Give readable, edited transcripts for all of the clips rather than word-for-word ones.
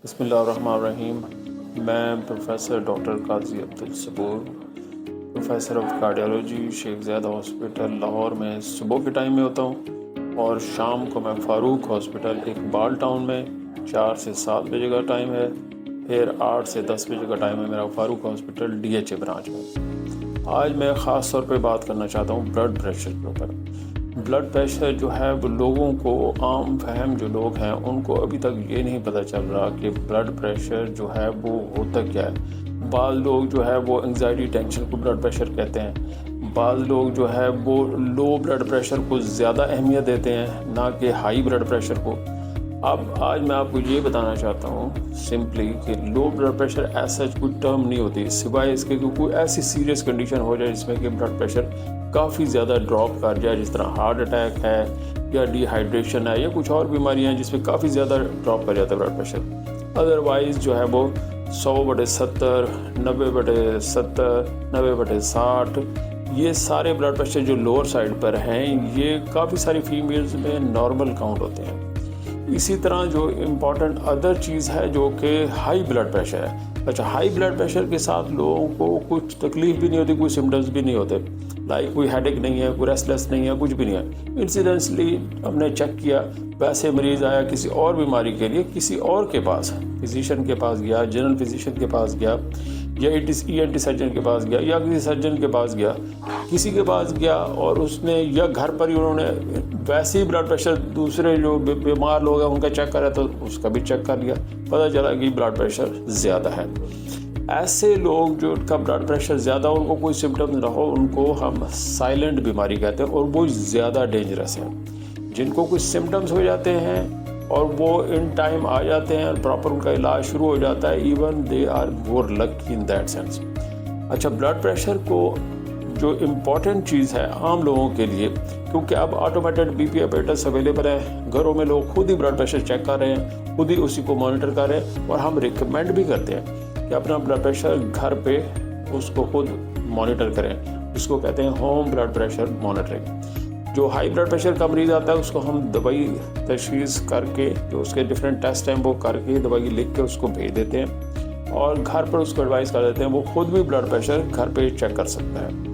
बिस्मिल्लाहिर्रहमानिर्रहीम। मैं professor doctor Qazi Abdul Saboor, professor of cardiology Sheikh Zayed hospital Lahore में सुबह के टाइम में होता हूँ और शाम को मैं फ़ारूक हॉस्पिटल इकबाल टाउन में 4 से 7 बजे का टाइम है, फिर 8 से 10 बजे का टाइम है मेरा फ़ारूक हॉस्पिटल DHA ब्रांच में। आज मैं ख़ास तौर पे बात करना चाहता हूँ ब्लड प्रेशर के ऊपर। ब्लड प्रेशर जो है वो लोगों को, आम फहम जो लोग हैं उनको अभी तक ये नहीं पता चल रहा कि ब्लड प्रेशर जो है वो होता क्या है। बाज़ लोग जो है वो एंग्जाइटी टेंशन को ब्लड प्रेशर कहते हैं, बाज़ लोग जो है वो लो ब्लड प्रेशर को ज़्यादा अहमियत देते हैं ना कि हाई ब्लड प्रेशर को। अब आज मैं आपको ये बताना चाहता हूँ सिंपली कि लो ब्लड प्रेशर ऐसा कोई टर्म नहीं होती, सिवाय इसके कि कोई ऐसी सीरियस कंडीशन हो जाए जिसमें कि ब्लड प्रेशर काफ़ी ज़्यादा ड्रॉप कर जाए, जिस तरह हार्ट अटैक है या डिहाइड्रेशन है या कुछ और बीमारियाँ हैं जिसमें काफ़ी ज़्यादा ड्रॉप कर जाता है ब्लड प्रेशर। अदरवाइज़ जो है वो 100/70, 90/70, 90/60 ये सारे ब्लड प्रेशर जो लोअर साइड पर हैं ये काफ़ी सारी फीमेल्स में नॉर्मल काउंट होते हैं। इसी तरह जो इम्पॉर्टेंट अदर चीज़ है जो कि हाई ब्लड प्रेशर है। अच्छा, हाई ब्लड प्रेशर के साथ लोगों को कुछ तकलीफ भी नहीं होती, कोई सिम्टम्स भी नहीं होते, लाइक कोई हेडेक नहीं है, कोई रेस्टलेस नहीं है, कुछ भी नहीं है। इंसिडेंटली हमने चेक किया, वैसे मरीज़ आया किसी और बीमारी के लिए, किसी और के पास, फिजिशियन के पास गया, जनरल फिजिशियन के पास गया या ENT सर्जन के पास गया या किसी सर्जन के पास गया, किसी के पास गया और उसने या घर पर ही उन्होंने वैसे ही ब्लड प्रेशर दूसरे जो बीमार लोग हैं उनका चेक करा तो उसका भी चेक कर लिया, पता चला कि ब्लड प्रेशर ज़्यादा है। ऐसे लोग जो का ब्लड प्रेशर ज़्यादा, उनको कोई सिम्टम्स ना हो, उनको हम साइलेंट बीमारी कहते हैं और वो ज़्यादा डेंजरस है। जिनको कुछ सिम्टम्स हो जाते हैं और वो इन टाइम आ जाते हैं और प्रॉपर उनका इलाज शुरू हो जाता है, even they are more lucky in that sense. अच्छा, ब्लड प्रेशर को जो इम्पॉर्टेंट चीज़ है आम लोगों के लिए, क्योंकि अब ऑटोमेटेड BP अपरेटस अवेलेबल है, घरों में लोग खुद ही ब्लड प्रेशर चेक कर रहे हैं, खुद ही उसी को मॉनिटर कर रहे हैं और हम रिकमेंड भी करते हैं कि अपना ब्लड प्रेशर घर पे उसको खुद मॉनिटर करें। उसको कहते हैं होम ब्लड प्रेशर मॉनिटरिंग। जो हाई ब्लड प्रेशर का मरीज़ आता है उसको हम दवाई तशख़ीस करके, जो उसके डिफरेंट टेस्ट हैं वो करके दवाई लिख के उसको भेज देते हैं और घर पर उसको एडवाइस कर देते हैं, वो खुद भी ब्लड प्रेशर घर पे चेक कर सकता है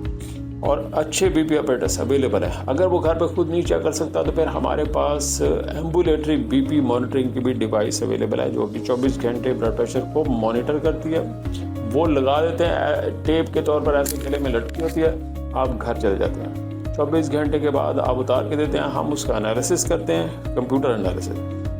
और अच्छे BP अपरेटस अवेलेबल है। अगर वो घर पे खुद नहीं चेक कर सकता तो फिर हमारे पास एम्बुलेटरी BP मॉनिटरिंग की भी डिवाइस अवेलेबल है जो कि 24 घंटे ब्लड प्रेशर को मॉनिटर करती है। वो लगा देते हैं, टेप के तौर पर ऐसे गले में लटकी होती है, आप घर चले जाते हैं, 24 घंटे के बाद आप उतार के देते हैं, हम उसका एनालिसिस करते हैं, कंप्यूटर एनालिसिस।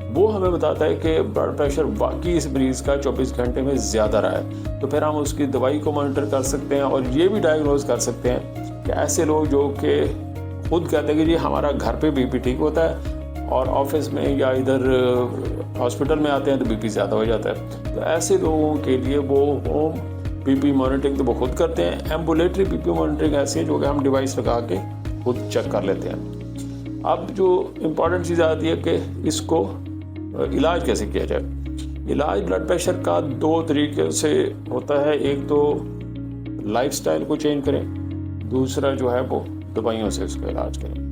वो हमें बताता है कि ब्लड प्रेशर वाकई इस मरीज़ का 24 घंटे में ज़्यादा रहा है, तो फिर हम उसकी दवाई को मॉनिटर कर सकते हैं और ये भी डायग्नोज कर सकते हैं कि ऐसे लोग जो कि खुद कहते हैं कि जी हमारा घर पे BP ठीक होता है और ऑफिस में या इधर हॉस्पिटल में आते हैं तो BP ज़्यादा हो जाता है, तो ऐसे लोगों के लिए वो होम BP मॉनिटरिंग तो वो खुद करते हैं। एम्बुलेटरी BP मॉनिटरिंग ऐसी है जो कि हम डिवाइस लगा के खुद चेक कर लेते हैं। अब जो इम्पॉर्टेंट चीज़ आती है कि इसको इलाज कैसे किया जाए। इलाज ब्लड प्रेशर का 2 तरीके से होता है, एक तो लाइफस्टाइल को चेंज करें, दूसरा जो है वो दवाइयों से इसका इलाज करें।